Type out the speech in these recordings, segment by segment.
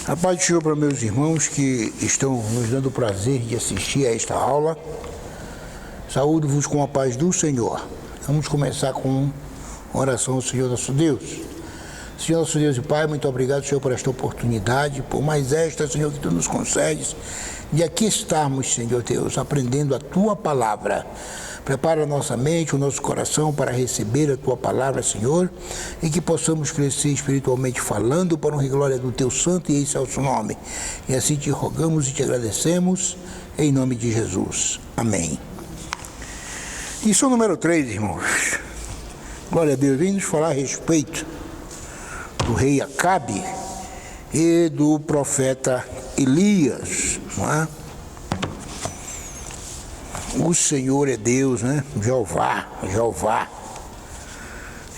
A paz do Senhor para meus irmãos que estão nos dando o prazer de assistir a esta aula. Saúdo-vos com a paz do Senhor. Vamos começar com oração ao Senhor nosso Deus. Senhor nosso Deus e Pai, muito obrigado, Senhor, por esta oportunidade, por mais esta, Senhor, que Tu nos concedes, de aqui estarmos, Senhor Deus, aprendendo a Tua palavra. Prepara a nossa mente, o nosso coração para receber a Tua palavra, Senhor, e que possamos crescer espiritualmente falando para a glória do Teu santo e excelso nome. E assim te rogamos e te agradecemos, em nome de Jesus. Amém. Lição número 3, irmãos. Glória a Deus, vem nos falar a respeito do rei Acabe e do profeta Elias, não é? O Senhor é Deus, né? Jeová.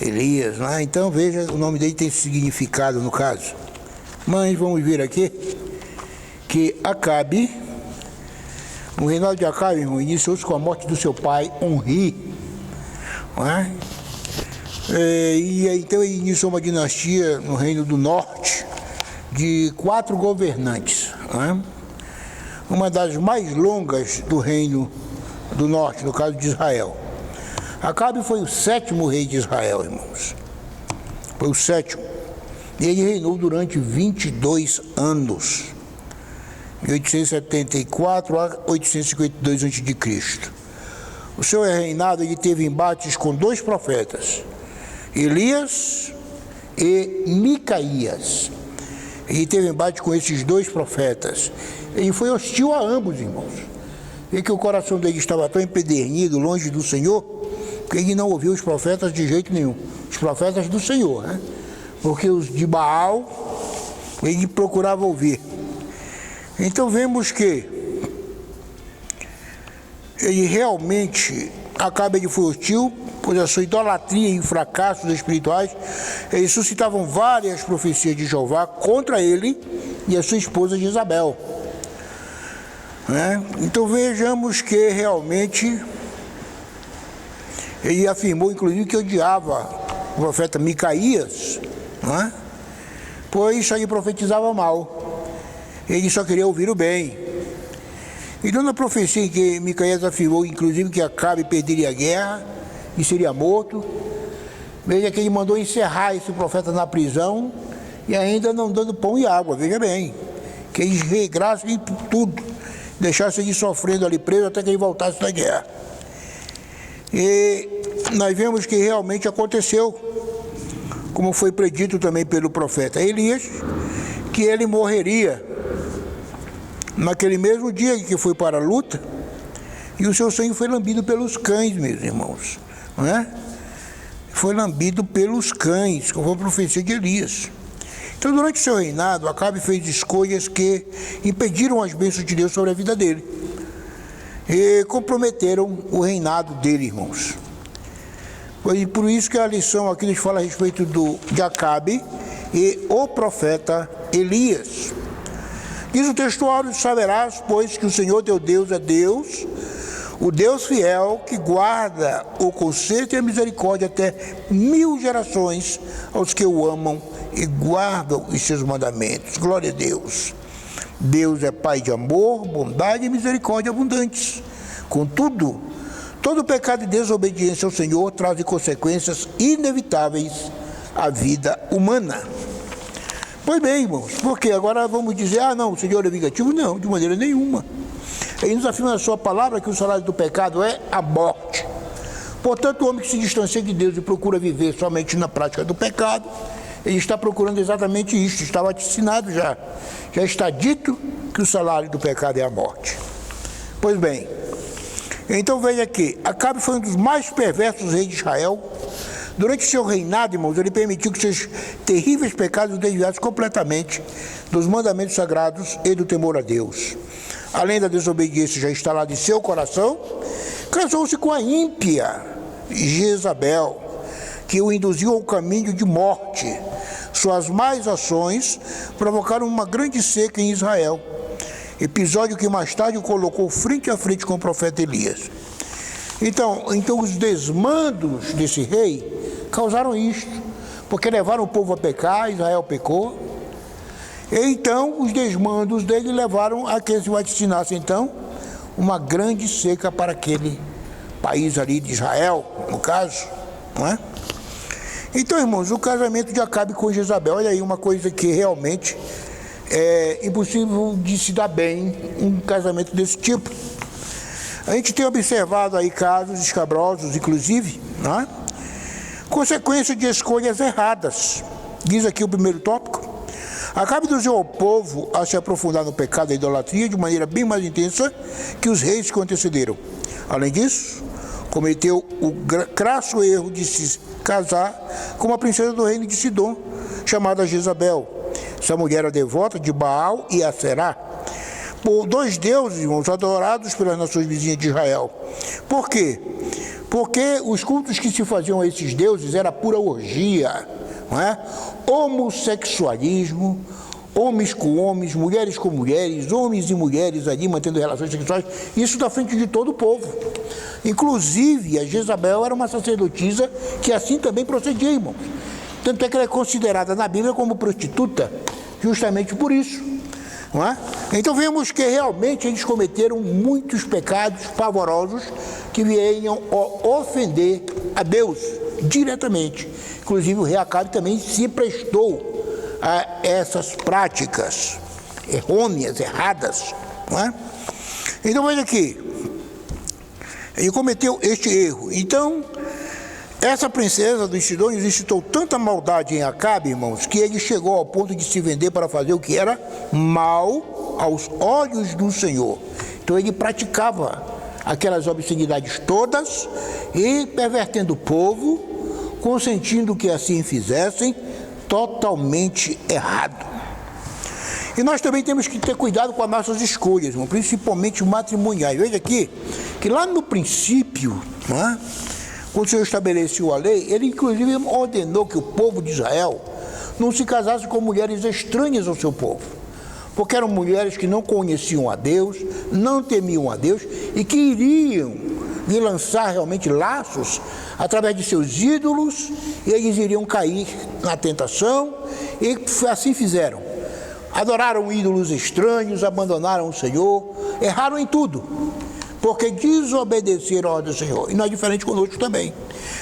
Elias, né? Então veja, o nome dele tem significado no caso. Mas vamos ver aqui que Acabe, o reinado de Acabe, irmão, iniciou-se com a morte do seu pai, Onri, não é? E então ele iniciou uma dinastia no Reino do Norte de 4 governantes, não é? Uma das mais longas do Reino do Norte, no caso de Israel. Acabe foi o 7º rei de Israel, irmãos. Foi o 7º. E ele reinou durante 22 anos, de 874 a 852 a.C. O seu reinado, ele teve embates com 2 profetas, Elias e Micaías. Ele teve embate com esses 2 profetas. Ele foi hostil a ambos, irmãos. E que o coração dele estava tão empedernido, longe do Senhor, que ele não ouviu os profetas de jeito nenhum. Os profetas do Senhor, né? Porque os de Baal, ele procurava ouvir. Então vemos que ele realmente, Acabe, ele foi hostil, pois a sua idolatria e fracassos espirituais, eles suscitavam várias profecias de Jeová contra ele e a sua esposa Jezabel. Então vejamos que realmente ele afirmou inclusive que odiava o profeta Micaías, pois ele profetizava mal, ele só queria ouvir o bem. Então na profecia em que Micaías afirmou inclusive que Acabe perderia a guerra e seria morto, veja que ele mandou encerrar esse profeta na prisão e ainda não dando pão e água, veja bem, que eles regrassem tudo, deixasse ele sofrendo ali preso até que ele voltasse da guerra. E nós vemos que realmente aconteceu, como foi predito também pelo profeta Elias, que ele morreria naquele mesmo dia que foi para a luta, e o seu sangue foi lambido pelos cães, meus irmãos, não é? Foi lambido pelos cães, como foi a profecia de Elias. Então, durante o seu reinado, Acabe fez escolhas que impediram as bênçãos de Deus sobre a vida dele e comprometeram o reinado dele, irmãos. Foi por isso que a lição aqui nos fala a respeito de Acabe e o profeta Elias. Diz o textuário: saberás, pois, que o Senhor teu Deus é Deus, o Deus fiel, que guarda o conserto e a misericórdia até 1000 gerações aos que o amam e guardam os seus mandamentos. Glória a Deus. Deus é Pai de amor, bondade e misericórdia abundantes. Contudo, todo pecado e desobediência ao Senhor trazem consequências inevitáveis à vida humana. Pois bem, irmãos, porque agora vamos dizer, não, o Senhor é vingativo? Não, de maneira nenhuma. Ele nos afirma na sua palavra que o salário do pecado é a morte. Portanto, o homem que se distancia de Deus e procura viver somente na prática do pecado, ele está procurando exatamente isso, está vaticinado já está dito que o salário do pecado é a morte. Pois bem, então veja aqui, Acabe foi um dos mais perversos reis de Israel. Durante seu reinado, irmãos, ele permitiu que seus terríveis pecados o desviassem completamente dos mandamentos sagrados e do temor a Deus. Além da desobediência já instalada em seu coração, casou-se com a ímpia Jezabel, que o induziu ao caminho de morte. Suas más ações provocaram uma grande seca em Israel, episódio que mais tarde o colocou frente a frente com o profeta Elias. Então os desmandos desse rei causaram isto, porque levaram o povo a pecar, Israel pecou, E então os desmandos dele levaram a que se vaticinasse então uma grande seca para aquele país ali de Israel, no caso, não é? Então, irmãos, o casamento de Acabe com Jezabel, olha aí uma coisa que realmente é impossível de se dar bem, um casamento desse tipo. A gente tem observado aí casos escabrosos, inclusive, não é? Consequência de escolhas erradas. Diz aqui o primeiro tópico. Acabe induziu ao povo a se aprofundar no pecado da idolatria de maneira bem mais intensa que os reis que o antecederam. Além disso, cometeu o crasso erro de se casar com uma princesa do reino de Sidom, chamada Jezabel. Essa mulher era devota de Baal e Aserá, por dois deuses, irmãos, adorados pelas nações vizinhas de Israel. Por quê? Porque os cultos que se faziam a esses deuses era pura orgia, não é? Homossexualismo, homens com homens, mulheres com mulheres, homens e mulheres ali mantendo relações sexuais, isso da frente de todo o povo. Inclusive, a Jezabel era uma sacerdotisa que assim também procedia, irmãos. Tanto é que ela é considerada na Bíblia como prostituta, justamente por isso. Não é? Então vemos que realmente eles cometeram muitos pecados pavorosos que venham ofender a Deus diretamente. Inclusive o rei Acabe também se prestou a essas práticas errôneas, erradas. Não é? Então veja aqui, ele cometeu este erro. Então, essa princesa dos Sidônios incitou tanta maldade em Acabe, irmãos, que ele chegou ao ponto de se vender para fazer o que era mal aos olhos do Senhor. Então ele praticava aquelas obscenidades todas e pervertendo o povo, consentindo que assim fizessem, totalmente errado. E nós também temos que ter cuidado com as nossas escolhas, irmão, principalmente matrimoniais. Veja aqui, que lá no princípio, não é? Quando o Senhor estabeleceu a lei, ele inclusive ordenou que o povo de Israel não se casasse com mulheres estranhas ao seu povo, porque eram mulheres que não conheciam a Deus, não temiam a Deus e que iriam lhe lançar realmente laços através de seus ídolos, e eles iriam cair na tentação, e assim fizeram. Adoraram ídolos estranhos, abandonaram o Senhor, erraram em tudo, porque desobedeceram a ordem do Senhor. E não é diferente conosco também.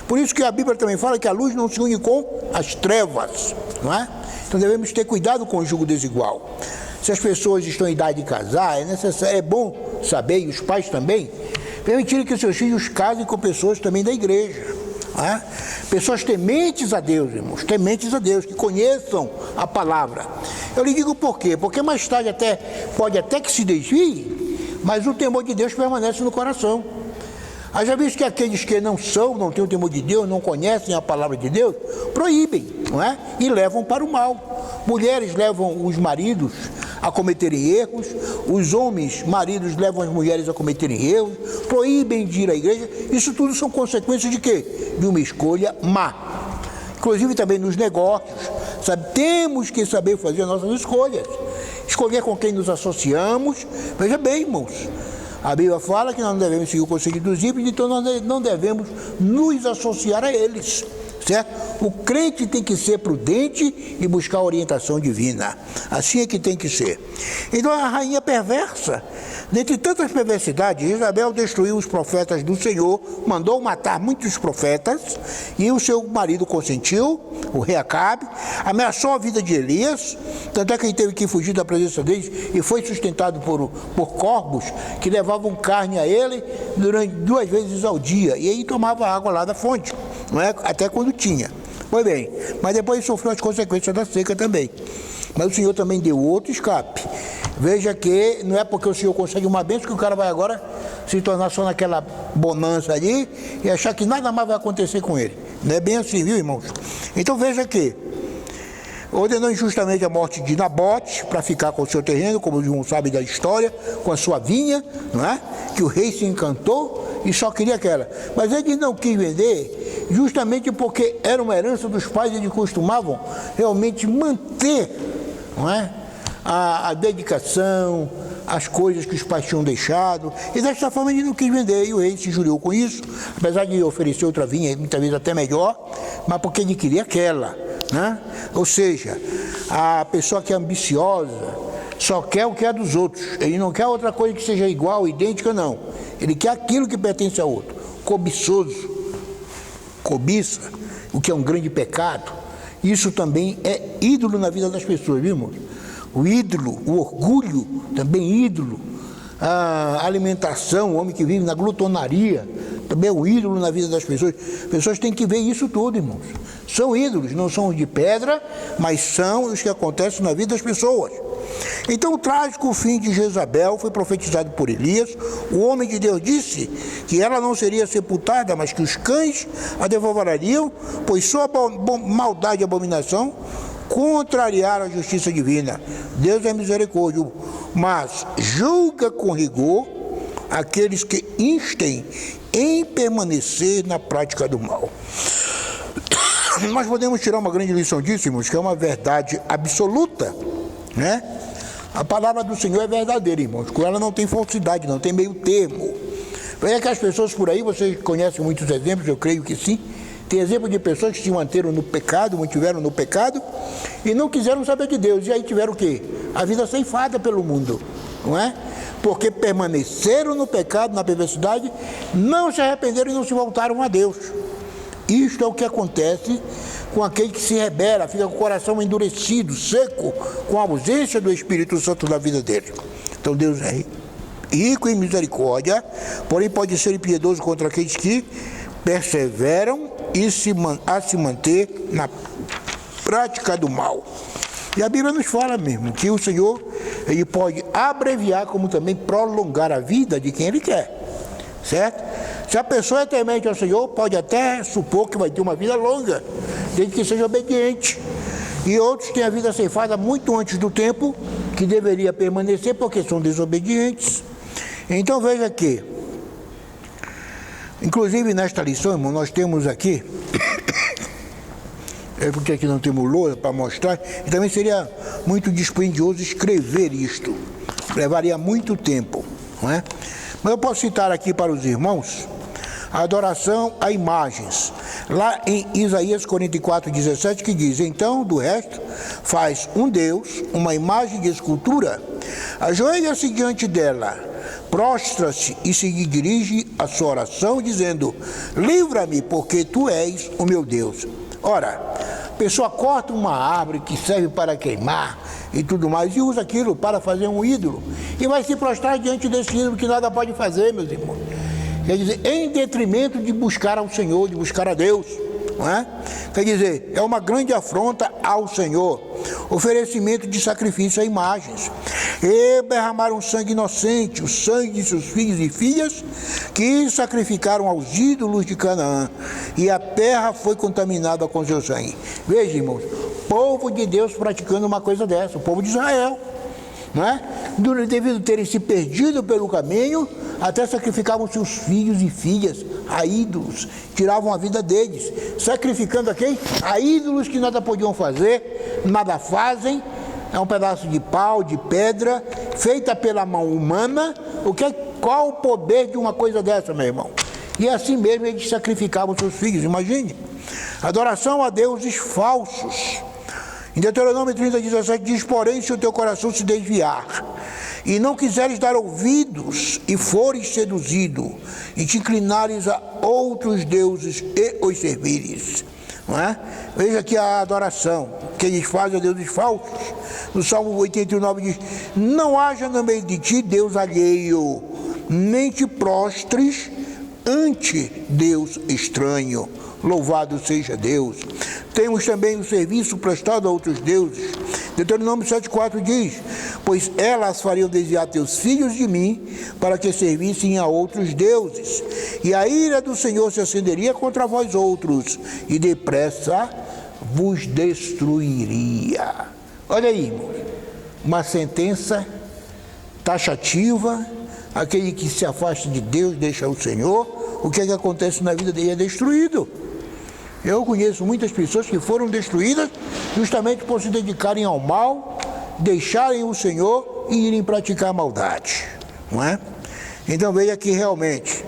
Por isso que a Bíblia também fala que a luz não se une com as trevas, não é? Então devemos ter cuidado com o julgo desigual. Se as pessoas estão em idade de casar, é bom saber, e os pais também, permitirem que seus filhos casem com pessoas também da igreja. Não é? Pessoas tementes a Deus, irmãos, tementes a Deus, que conheçam a palavra. Eu lhe digo por quê? Porque mais tarde pode até que se desvie, mas o temor de Deus permanece no coração. Já visto que aqueles que não têm o temor de Deus, não conhecem a palavra de Deus, proíbem, não é? E levam para o mal. Mulheres levam os maridos a cometerem erros, os homens, maridos, levam as mulheres a cometerem erros, proíbem de ir à igreja. Isso tudo são consequências de quê? De uma escolha má. Inclusive também nos negócios, sabe? Temos que saber fazer as nossas escolhas. Escolher com quem nos associamos. Veja bem, irmãos, a Bíblia fala que nós não devemos seguir o conselho dos ímpios, então nós não devemos nos associar a eles, certo? O crente tem que ser prudente e buscar a orientação divina. Assim é que tem que ser. Então a rainha perversa, dentre tantas perversidades, Jezabel destruiu os profetas do Senhor, mandou matar muitos profetas, e o seu marido consentiu, o rei Acabe, ameaçou a vida de Elias, tanto é que ele teve que fugir da presença deles e foi sustentado por corvos que levavam carne a ele durante 2 vezes ao dia, e aí tomava água lá da fonte, não é? Até quando tinha. Pois bem, mas depois sofreu as consequências da seca também. Mas o Senhor também deu outro escape. Veja que não é porque o Senhor consegue uma bênção que o cara vai agora se tornar só naquela bonança ali e achar que nada mais vai acontecer com ele. Não é bem assim, viu, irmãos? Então veja que ordenou injustamente a morte de Nabote para ficar com o seu terreno, como os irmãos sabem da história, com a sua vinha, não é? Que o rei se encantou e só queria aquela. Mas ele não quis vender justamente porque era uma herança dos pais, eles costumavam realmente manter, não é? A dedicação, as coisas que os pais tinham deixado, e desta forma ele não quis vender, e o rei se jurou com isso, apesar de oferecer outra vinha, muitas vezes até melhor, mas porque ele queria aquela, né? Ou seja, a pessoa que é ambiciosa só quer o que é dos outros. Ele não quer outra coisa que seja igual, idêntica, não. Ele quer aquilo que pertence ao outro. Cobiçoso, cobiça, o que é um grande pecado. Isso também é ídolo na vida das pessoas, viu, irmãos? O ídolo, o orgulho, também ídolo. A alimentação, o homem que vive na glutonaria, também é um ídolo na vida das pessoas. As pessoas têm que ver isso tudo, irmãos. São ídolos, não são de pedra, mas são os que acontecem na vida das pessoas. Então o trágico fim de Jezabel foi profetizado por Elias. O homem de Deus disse que ela não seria sepultada, mas que os cães a devorariam, pois sua maldade e abominação contrariaram a justiça divina. Deus é misericórdia, mas julga com rigor aqueles que instem em permanecer na prática do mal. Nós podemos tirar uma grande lição disso, irmãos, que é uma verdade absoluta, né? A palavra do Senhor é verdadeira, irmãos, com ela não tem falsidade, não tem meio termo. Veja que as pessoas por aí, vocês conhecem muitos exemplos, eu creio que sim, tem exemplo de pessoas que se mantiveram no pecado e não quiseram saber de Deus, e aí tiveram o quê? A vida ceifada pelo mundo, não é? Porque permaneceram no pecado, na perversidade, não se arrependeram e não se voltaram a Deus. Isto é o que acontece com aquele que se rebela, fica com o coração endurecido, seco, com a ausência do Espírito Santo na vida dele. Então Deus é rico em misericórdia, porém pode ser impiedoso contra aqueles que perseveram a se manter na prática do mal. E a Bíblia nos fala mesmo que o Senhor, ele pode abreviar como também prolongar a vida de quem ele quer, certo? Se a pessoa é temente ao Senhor, pode até supor que vai ter uma vida longa, desde que seja obediente. E outros têm a vida ceifada muito antes do tempo que deveria permanecer, porque são desobedientes. Então veja que, inclusive nesta lição, irmão, nós temos aqui, porque aqui não temos lousa para mostrar, e também seria muito dispendioso escrever isto, levaria muito tempo, não é? Mas eu posso citar aqui para os irmãos a adoração a imagens, lá em Isaías 44:17, que diz: então, do resto, faz um Deus, uma imagem de escultura, ajoelha-se diante dela, prostra-se e se dirige a sua oração, dizendo: livra-me, porque tu és o meu Deus. Ora, a pessoa corta uma árvore que serve para queimar e tudo mais, e usa aquilo para fazer um ídolo, e vai se prostrar diante desse ídolo que nada pode fazer, meus irmãos. Quer dizer, em detrimento de buscar ao Senhor, de buscar a Deus, não é? Quer dizer, é uma grande afronta ao Senhor, oferecimento de sacrifício a imagens. E derramaram sangue inocente, o sangue de seus filhos e filhas, que sacrificaram aos ídolos de Canaã, e a terra foi contaminada com seu sangue. Veja, irmãos, povo de Deus praticando uma coisa dessa, o povo de Israel, não é? Devido a terem se perdido pelo caminho, até sacrificavam seus filhos e filhas a ídolos, tiravam a vida deles, sacrificando a quem? A ídolos que nada podiam fazer, nada fazem. É um pedaço de pau, de pedra, feita pela mão humana. Qual o poder de uma coisa dessa, meu irmão? E assim mesmo eles sacrificavam seus filhos, imagine. Adoração a deuses falsos. Em Deuteronômio 30:17 diz: porém, se o teu coração se desviar, e não quiseres dar ouvidos, e fores seduzido, e te inclinares a outros deuses e os servires. Não é? Veja aqui a adoração que eles fazem a deuses falsos. No Salmo 89 diz: não haja no meio de ti Deus alheio, nem te prostres ante Deus estranho. Louvado seja Deus. Temos também o serviço prestado a outros deuses. Deuteronômio 7:4 diz: pois elas fariam desviar teus filhos de mim, para que servissem a outros deuses, e a ira do Senhor se acenderia contra vós outros, e depressa vos destruiria. Olha aí, irmãos, uma sentença taxativa. Aquele que se afasta de Deus, deixa o Senhor, o que é que acontece na vida dele? É destruído. Eu conheço muitas pessoas que foram destruídas justamente por se dedicarem ao mal, deixarem o Senhor e irem praticar a maldade, não é? Então veja que realmente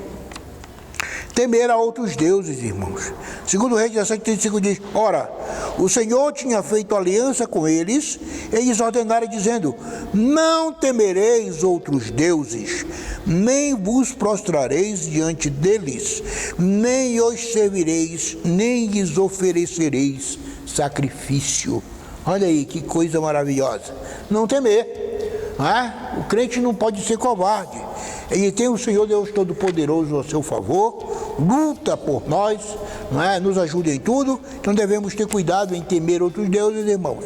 temer a outros deuses, irmãos. Segundo Reis 17:35 diz: ora, o Senhor tinha feito aliança com eles, e lhes ordenara dizendo: não temereis outros deuses, nem vos prostrareis diante deles, nem os servireis, nem lhes oferecereis sacrifício. Olha aí que coisa maravilhosa. Não temer, não é? O crente não pode ser covarde. Ele tem o Senhor Deus Todo-Poderoso ao seu favor, luta por nós, não é? Nos ajuda em tudo. Então devemos ter cuidado em temer outros deuses, irmãos.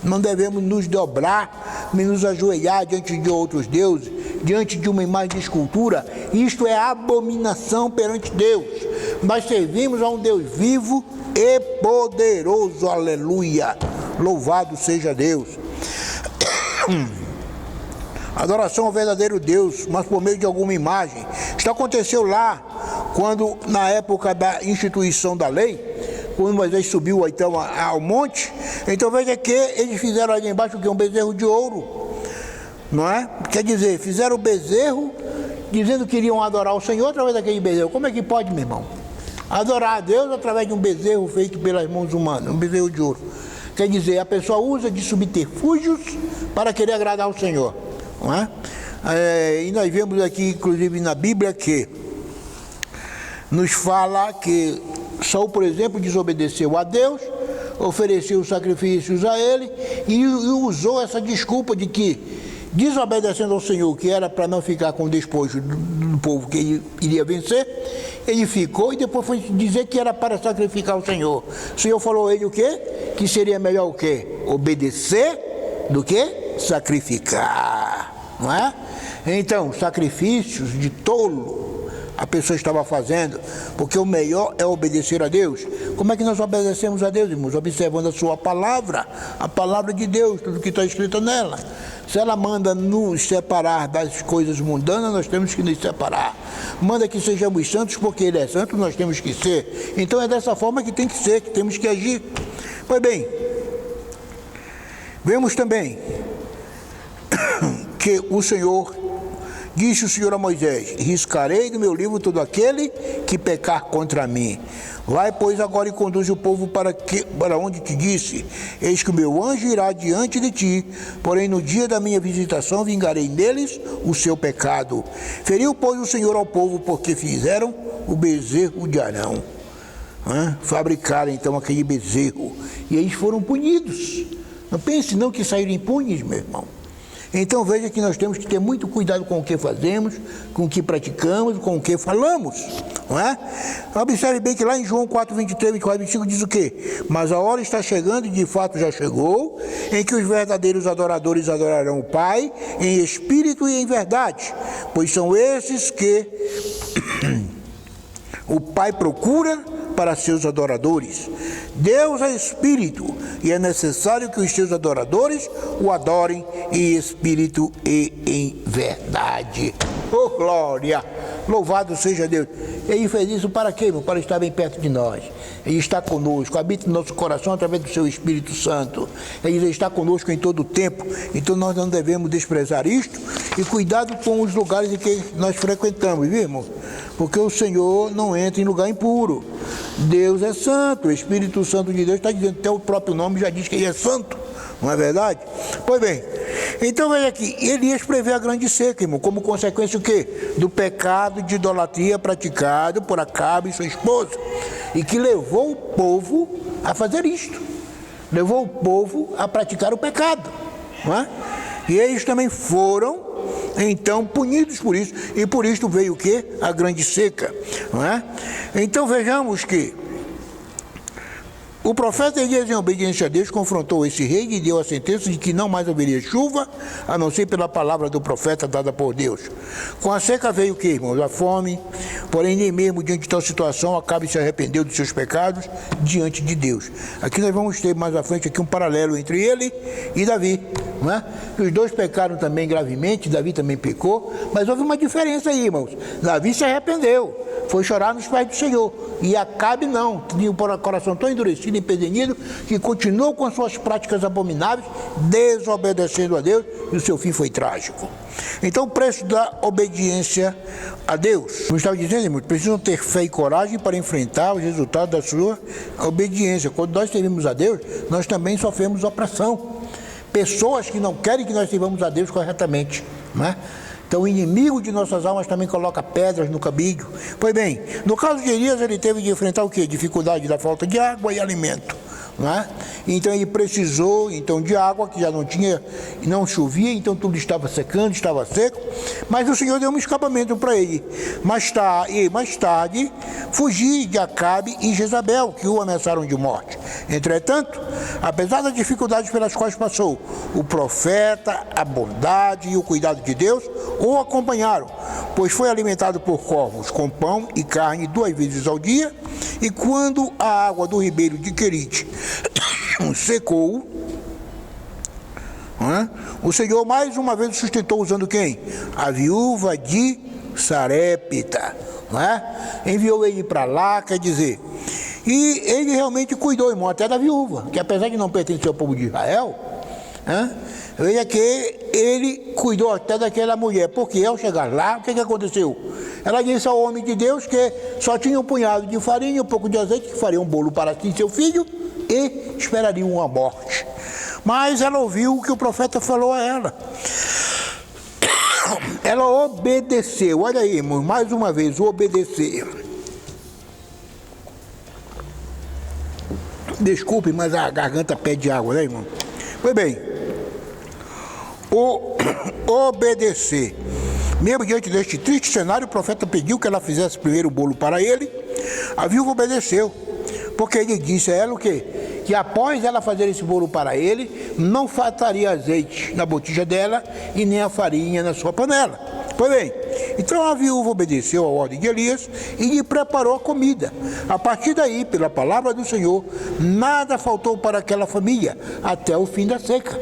Não devemos nos dobrar, nem nos ajoelhar diante de outros deuses, diante de uma imagem de escultura. Isto é abominação perante Deus. Nós servimos a um Deus vivo e poderoso, aleluia. Louvado seja Deus. Adoração ao verdadeiro Deus, mas por meio de alguma imagem. Isso aconteceu lá, quando na época da instituição da lei, quando Moisés subiu então ao monte. Então veja que eles fizeram ali embaixo um bezerro de ouro, não é? Quer dizer, fizeram o bezerro dizendo que iriam adorar o Senhor através daquele bezerro. Como é que pode, meu irmão? Adorar a Deus através de um bezerro feito pelas mãos humanas, um bezerro de ouro. Quer dizer, a pessoa usa de subterfúgios para querer agradar o Senhor, não é? E nós vemos aqui, inclusive na Bíblia, que nos fala que Saul, por exemplo, desobedeceu a Deus, ofereceu sacrifícios a ele e usou essa desculpa de que, desobedecendo ao Senhor, que era para não ficar com o despojo do povo que ele iria vencer, ele ficou e depois foi dizer que era para sacrificar ao Senhor. O Senhor falou a ele o quê? Que seria melhor o quê? Obedecer do que sacrificar, não é? Então, sacrifícios de tolo a pessoa estava fazendo, porque o melhor é obedecer a Deus. Como é que nós obedecemos a Deus, irmãos? Observando a sua palavra, a palavra de Deus, tudo que está escrito nela. Se ela manda nos separar das coisas mundanas, nós temos que nos separar. Manda que sejamos santos, porque Ele é santo, nós temos que ser. Então é dessa forma que tem que ser, que temos que agir. Pois bem, vemos também que o Senhor, disse o Senhor a Moisés: riscarei do meu livro todo aquele que pecar contra mim. Vai, pois, agora e conduz o povo para onde te disse: eis que o meu anjo irá diante de ti, porém no dia da minha visitação vingarei neles o seu pecado. Feriu, pois, o Senhor ao povo, porque fizeram o bezerro de Arão. Fabricaram então aquele bezerro, e eles foram punidos. Não pense não que saíram impunes, meu irmão. Então veja que nós temos que ter muito cuidado com o que fazemos, com o que praticamos, com o que falamos, não é? Observe bem que lá em João 4, 23, 24, 25 diz o quê? Mas a hora está chegando, e de fato já chegou, em que os verdadeiros adoradores adorarão o Pai em espírito e em verdade, pois são esses que o Pai procura para seus adoradores. Deus é espírito, e é necessário que os seus adoradores o adorem em espírito e em verdade. Oh, glória! Louvado seja Deus. Ele fez isso para quê, irmão? Para estar bem perto de nós. Ele está conosco, habita no nosso coração através do seu Espírito Santo. Ele está conosco em todo o tempo. Então nós não devemos desprezar isto, e cuidado com os lugares em que nós frequentamos, viu, irmão? Porque o Senhor não entra em lugar impuro. Deus é santo, o Espírito Santo de Deus está dizendo, até o próprio nome já diz que Ele é santo, não é verdade? Pois bem, então veja aqui, Elias prevê a grande seca, irmão, como consequência o quê? Do pecado de idolatria praticado por Acabe e sua esposa, e que levou o povo a fazer isto, levou o povo a praticar o pecado, não é? E eles também foram então punidos por isso, e por isto veio o quê? A grande seca, não é? Então vejamos que o profeta Elias, em obediência a Deus, confrontou esse rei e deu a sentença de que não mais haveria chuva, a não ser pela palavra do profeta dada por Deus. Com a seca veio o que, irmãos? A fome. Porém, nem mesmo diante de tal situação, Acabe se arrependeu de seus pecados diante de Deus. Aqui nós vamos ter mais à frente aqui um paralelo entre ele e Davi, não é? Os dois pecaram também gravemente, Davi também pecou, mas houve uma diferença aí, irmãos. Davi se arrependeu, foi chorar nos pés do Senhor. E Acabe não, tinha o coração tão endurecido e empedernido que continuou com as suas práticas abomináveis, desobedecendo a Deus, e o seu fim foi trágico. Então, o preço da obediência a Deus. Como estava dizendo, irmãos, precisam ter fé e coragem para enfrentar os resultados da sua obediência. Quando nós servimos a Deus, nós também sofremos opressão. Pessoas que não querem que nós sirvamos a Deus corretamente, não é? Então, o inimigo de nossas almas também coloca pedras no caminho. Pois bem, no caso de Elias, ele teve de enfrentar o quê? Dificuldade da falta de água e alimento. Não é? Então, ele precisou de água, que já não tinha, não chovia, então tudo estava secando, estava seco. Mas o Senhor deu um escapamento para ele. Mais tarde, fugir de Acabe e Jezabel, que o ameaçaram de morte. Entretanto, apesar das dificuldades pelas quais passou, o profeta, a bondade e o cuidado de Deus o acompanharam, pois foi alimentado por corvos com pão e carne 2 vezes ao dia, e quando a água do ribeiro de Querite secou, o Senhor mais uma vez o sustentou usando quem? A viúva de Sarepta, enviou ele para lá, quer dizer, e ele realmente cuidou, irmão, até da viúva, que apesar de não pertencer ao povo de Israel, veja que ele cuidou até daquela mulher, porque ao chegar lá, o que aconteceu? Ela disse ao homem de Deus que só tinha um punhado de farinha e um pouco de azeite, que faria um bolo para si e seu filho, e esperariam uma morte. Mas ela ouviu o que o profeta falou a ela. Ela obedeceu. Olha aí, irmão, mais uma vez, obedecer. Desculpe, mas a garganta pede água, né, irmão? Pois bem, obedecer. Mesmo diante deste triste cenário, o profeta pediu que ela fizesse primeiro o bolo para ele. A viúva obedeceu, porque ele disse a ela o quê? Que após ela fazer esse bolo para ele, não faltaria azeite na botija dela e nem a farinha na sua panela. Pois bem, então a viúva obedeceu à ordem de Elias e lhe preparou a comida. A partir daí, pela palavra do Senhor, nada faltou para aquela família até o fim da seca.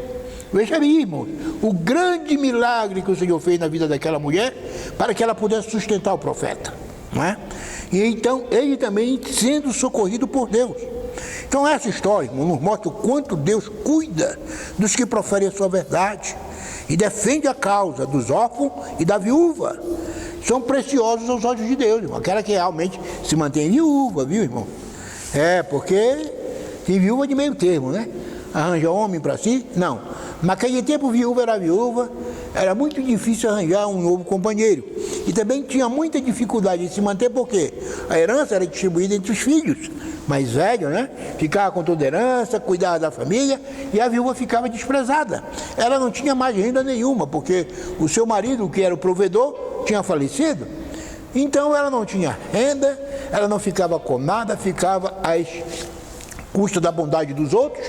Veja aí, irmão, o grande milagre que o Senhor fez na vida daquela mulher para que ela pudesse sustentar o profeta, não é? E então ele também sendo socorrido por Deus. Então essa história, irmão, nos mostra o quanto Deus cuida dos que proferem a sua verdade e defende a causa dos órfãos e da viúva. São preciosos aos olhos de Deus, irmão. Aquela que realmente se mantém viúva, viu, irmão? Porque tem viúva de meio termo, né? Arranja homem para si? Não. Naquele tempo, viúva era viúva, era muito difícil arranjar um novo companheiro. E também tinha muita dificuldade de se manter, porque a herança era distribuída entre os filhos mais velhos, né? Ficava com toda a herança, cuidava da família, e a viúva ficava desprezada. Ela não tinha mais renda nenhuma, porque o seu marido, que era o provedor, tinha falecido. Então ela não tinha renda, ela não ficava com nada, ficava às custas da bondade dos outros,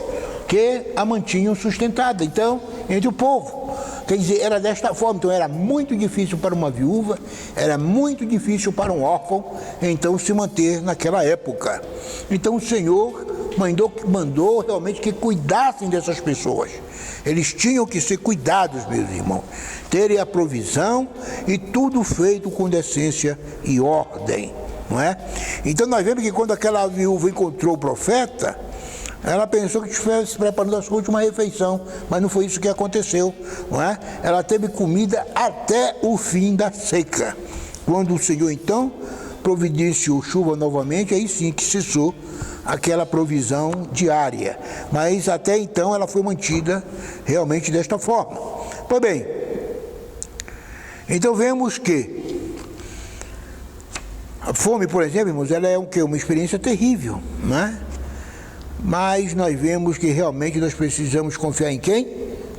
que a mantinham sustentada, então, entre o povo. Quer dizer, era desta forma. Então era muito difícil para uma viúva, era muito difícil para um órfão, então, se manter naquela época. Então o Senhor mandou realmente que cuidassem dessas pessoas. Eles tinham que ser cuidados, meus irmãos, terem a provisão e tudo feito com decência e ordem, não é? Então nós vemos que quando aquela viúva encontrou o profeta, ela pensou que estivesse preparando a sua última refeição, mas não foi isso que aconteceu, não é? Ela teve comida até o fim da seca. Quando o Senhor, então, providenciou chuva novamente, aí sim que cessou aquela provisão diária. Mas até então ela foi mantida realmente desta forma. Pois bem, então vemos que a fome, por exemplo, irmãos, ela é uma experiência terrível, não é? Mas nós vemos que realmente nós precisamos confiar em quem?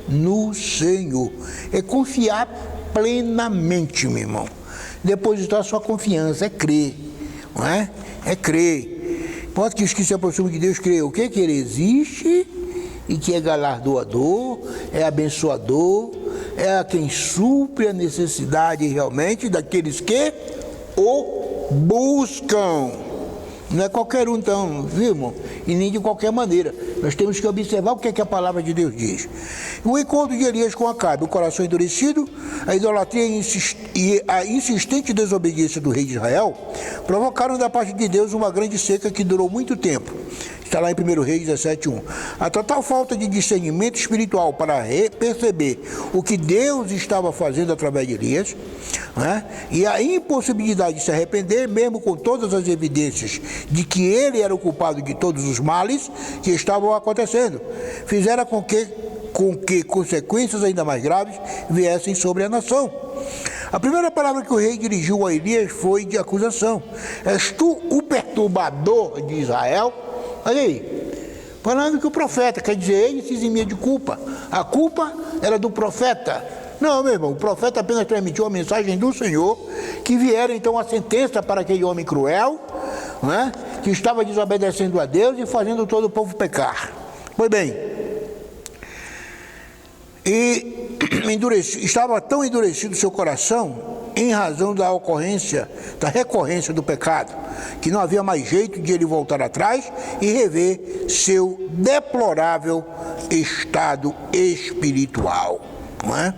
No Senhor. É confiar plenamente, meu irmão. Depositar sua confiança, é crer, não é? É crer. Pode que os que se aproximam de Deus creem o quê? Que Ele existe e que é galardoador, é abençoador, é a quem supre a necessidade realmente daqueles que o buscam. Não é qualquer um, então, viu, irmão? e nem de qualquer maneira. Nós temos que observar o que é que a palavra de Deus diz. O encontro de Elias com Acabe, o coração endurecido, a idolatria e a insistente desobediência do rei de Israel provocaram da parte de Deus uma grande seca que durou muito tempo. Está lá em 1 Reis 17:1. A total falta de discernimento espiritual para perceber o que Deus estava fazendo através de Elias, né? E a impossibilidade de se arrepender, mesmo com todas as evidências de que ele era o culpado de todos os males que estavam acontecendo, fizeram com que consequências ainda mais graves viessem sobre a nação. A primeira palavra que o rei dirigiu a Elias foi de acusação. És tu o perturbador de Israel? Olha aí, falando que o profeta, quer dizer, ele se eximia de culpa. A culpa era do profeta. Não, meu irmão, o profeta apenas transmitiu a mensagem do Senhor, que viera então a sentença para aquele homem cruel, né, que estava desobedecendo a Deus e fazendo todo o povo pecar. Pois bem, e estava tão endurecido seu coração em razão da recorrência do pecado, que não havia mais jeito de ele voltar atrás e rever seu deplorável estado espiritual, não é?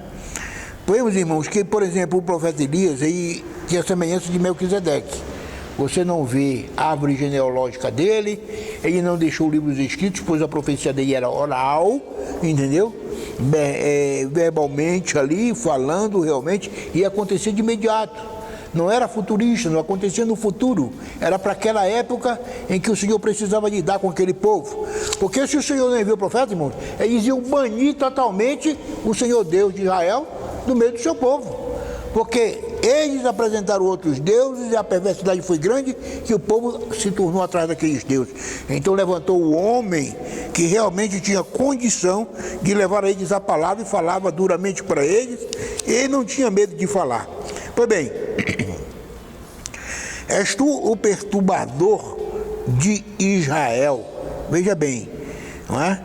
Vemos, irmãos, que, por exemplo, o profeta Elias aí tinha a semelhança de Melquisedeque. Você não vê a árvore genealógica dele, ele não deixou livros escritos, pois a profecia dele era oral, entendeu? Verbalmente ali, falando realmente, ia acontecer de imediato. Não era futurista, não acontecia no futuro. Era para aquela época em que o Senhor precisava lidar com aquele povo. Porque se o Senhor não enviou o profeta, irmãos, eles iam banir totalmente o Senhor Deus de Israel do meio do seu povo. Porque eles apresentaram outros deuses e a perversidade foi grande que o povo se tornou atrás daqueles deuses. Então levantou o homem que realmente tinha condição de levar a eles a palavra e falava duramente para eles. E não tinha medo de falar. Pois bem, és tu o perturbador de Israel. Veja bem, não é?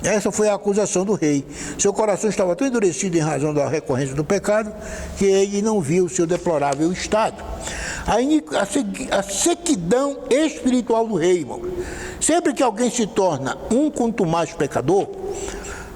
Essa foi a acusação do rei. Seu coração estava tão endurecido em razão da recorrência do pecado que ele não viu o seu deplorável estado. A sequidão espiritual do rei, irmão. Sempre que alguém se torna um contumaz pecador,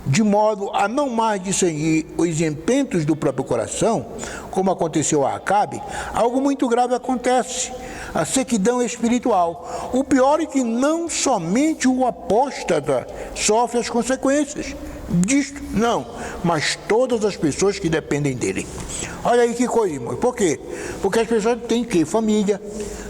de modo a não mais discernir os empentos do próprio coração, como aconteceu a Acabe, algo muito grave acontece. A sequidão espiritual. O pior é que não somente o apóstata sofre as consequências disto, não, mas todas as pessoas que dependem dele. Olha aí que coisa, irmão. Por quê? Porque as pessoas têm que família,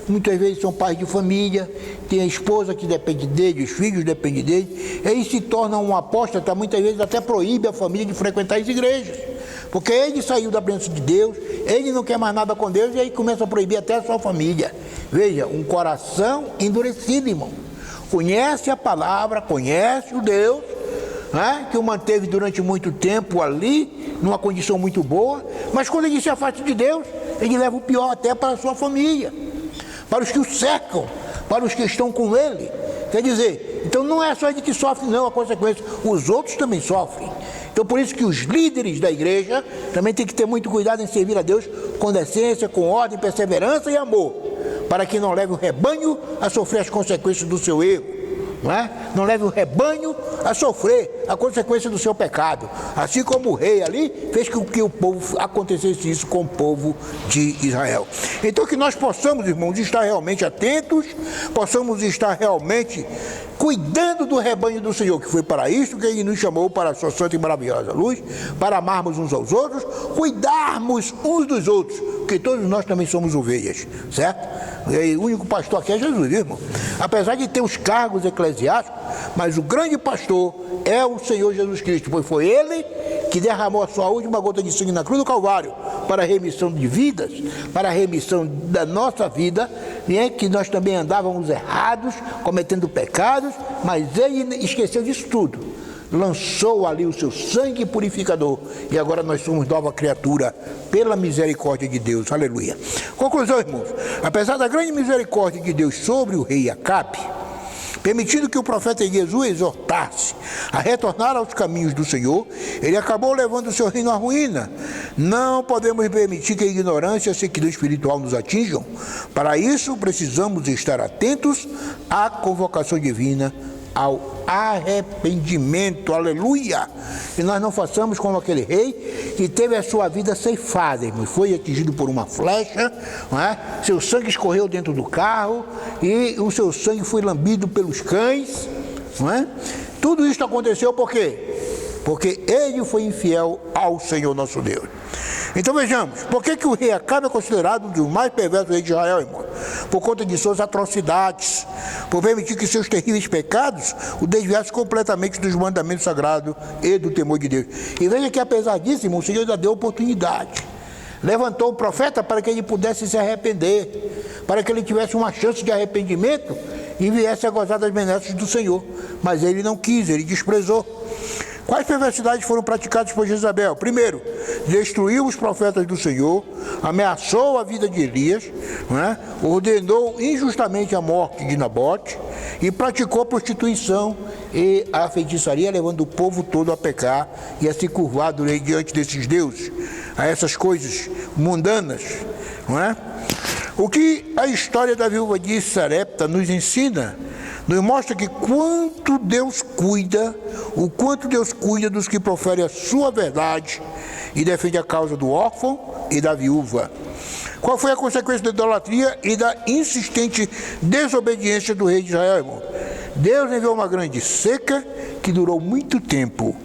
muitas vezes são pais de família, tem a esposa que depende dele, os filhos dependem dele, aí se torna um apóstata, muitas vezes até proíbe a família de frequentar as igrejas. Porque ele saiu da bênção de Deus, ele não quer mais nada com Deus e aí começa a proibir até a sua família. Veja, um coração endurecido, irmão. Conhece a palavra, conhece o Deus, né, que o manteve durante muito tempo ali, numa condição muito boa, mas quando ele se afasta de Deus, ele leva o pior até para a sua família, para os que o cercam, para os que estão com ele. Quer dizer, então não é só ele que sofre, não, a consequência, os outros também sofrem. Então por isso que os líderes da igreja também têm que ter muito cuidado em servir a Deus com decência, com ordem, perseverança e amor, para que não leve o rebanho a sofrer as consequências do seu erro, não é? Não leve o rebanho a sofrer a consequência do seu pecado, assim como o rei ali fez com que o povo acontecesse isso com o povo de Israel. Então que nós possamos, irmãos, estar realmente atentos, possamos estar realmente cuidando do rebanho do Senhor, que foi para isso que Ele nos chamou, para a sua santa e maravilhosa luz, para amarmos uns aos outros, cuidarmos uns dos outros, porque todos nós também somos ovelhas, certo? E o único pastor aqui é Jesus, irmão. Apesar de ter os cargos eclesiásticos, mas o grande pastor é o Senhor Jesus Cristo, pois foi Ele que derramou a sua última gota de sangue na cruz do Calvário, para a remissão de vidas, para a remissão da nossa vida, né, que nós também andávamos errados, cometendo pecados, mas Ele esqueceu disso tudo. Lançou ali o seu sangue purificador e agora nós somos nova criatura pela misericórdia de Deus. Aleluia. Conclusão, irmãos. Apesar da grande misericórdia de Deus sobre o rei Acabe, permitindo que o profeta Elias o exortasse a retornar aos caminhos do Senhor, ele acabou levando o seu reino à ruína. Não podemos permitir que a ignorância e a sequidão espiritual nos atinjam. Para isso, precisamos estar atentos à convocação divina, ao arrependimento, aleluia, e nós não façamos como aquele rei que teve a sua vida ceifada, irmãos, foi atingido por uma flecha, não é? Seu sangue escorreu dentro do carro e o seu sangue foi lambido pelos cães, não é? Tudo isso aconteceu por quê? Porque ele foi infiel ao Senhor nosso Deus. Então vejamos, por que o rei Acabe é considerado um dos mais perversos reis de Israel, irmão? Por conta de suas atrocidades, por permitir que seus terríveis pecados o desviassem completamente dos mandamentos sagrados e do temor de Deus. E veja que apesar disso, irmão, o Senhor ainda deu oportunidade. Levantou o profeta para que ele pudesse se arrepender, para que ele tivesse uma chance de arrependimento e viesse a gozar das benesses do Senhor. Mas ele não quis, ele desprezou. Quais perversidades foram praticadas por Jezabel? Primeiro, destruiu os profetas do Senhor, ameaçou a vida de Elias, né? Ordenou injustamente a morte de Nabote e praticou prostituição e a feitiçaria, levando o povo todo a pecar e a se curvar diante desses deuses, a essas coisas mundanas, não é? O que a história da viúva de Sarepta nos ensina, nos mostra que o quanto Deus cuida dos que proferem a sua verdade e defende a causa do órfão e da viúva. Qual foi a consequência da idolatria e da insistente desobediência do rei de Israel, irmão? Deus enviou uma grande seca que durou muito tempo.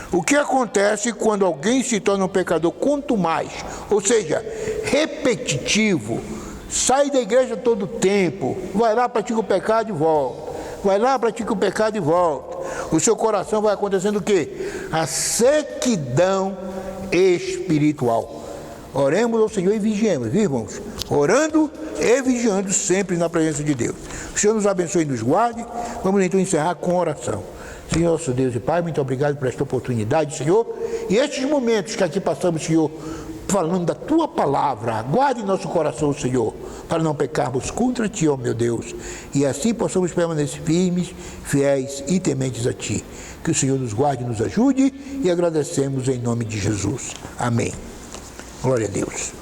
O que acontece quando alguém se torna um pecador quanto mais, ou seja, repetitivo, sai da igreja todo o tempo, vai lá, pratica o pecado e volta. Vai lá, pratica o pecado e volta. O seu coração vai acontecendo o quê? A sequidão espiritual. Oremos ao Senhor e vigiemos, viu, irmãos? Orando e vigiando sempre na presença de Deus. O Senhor nos abençoe e nos guarde. Vamos então encerrar com oração. Senhor, nosso Deus e Pai, muito obrigado por esta oportunidade, Senhor. E estes momentos que aqui passamos, Senhor, falando da Tua palavra, guarde nosso coração, Senhor, para não pecarmos contra Ti, ó meu Deus, e assim possamos permanecer firmes, fiéis e tementes a Ti. Que o Senhor nos guarde e nos ajude, e agradecemos em nome de Jesus. Amém. Glória a Deus.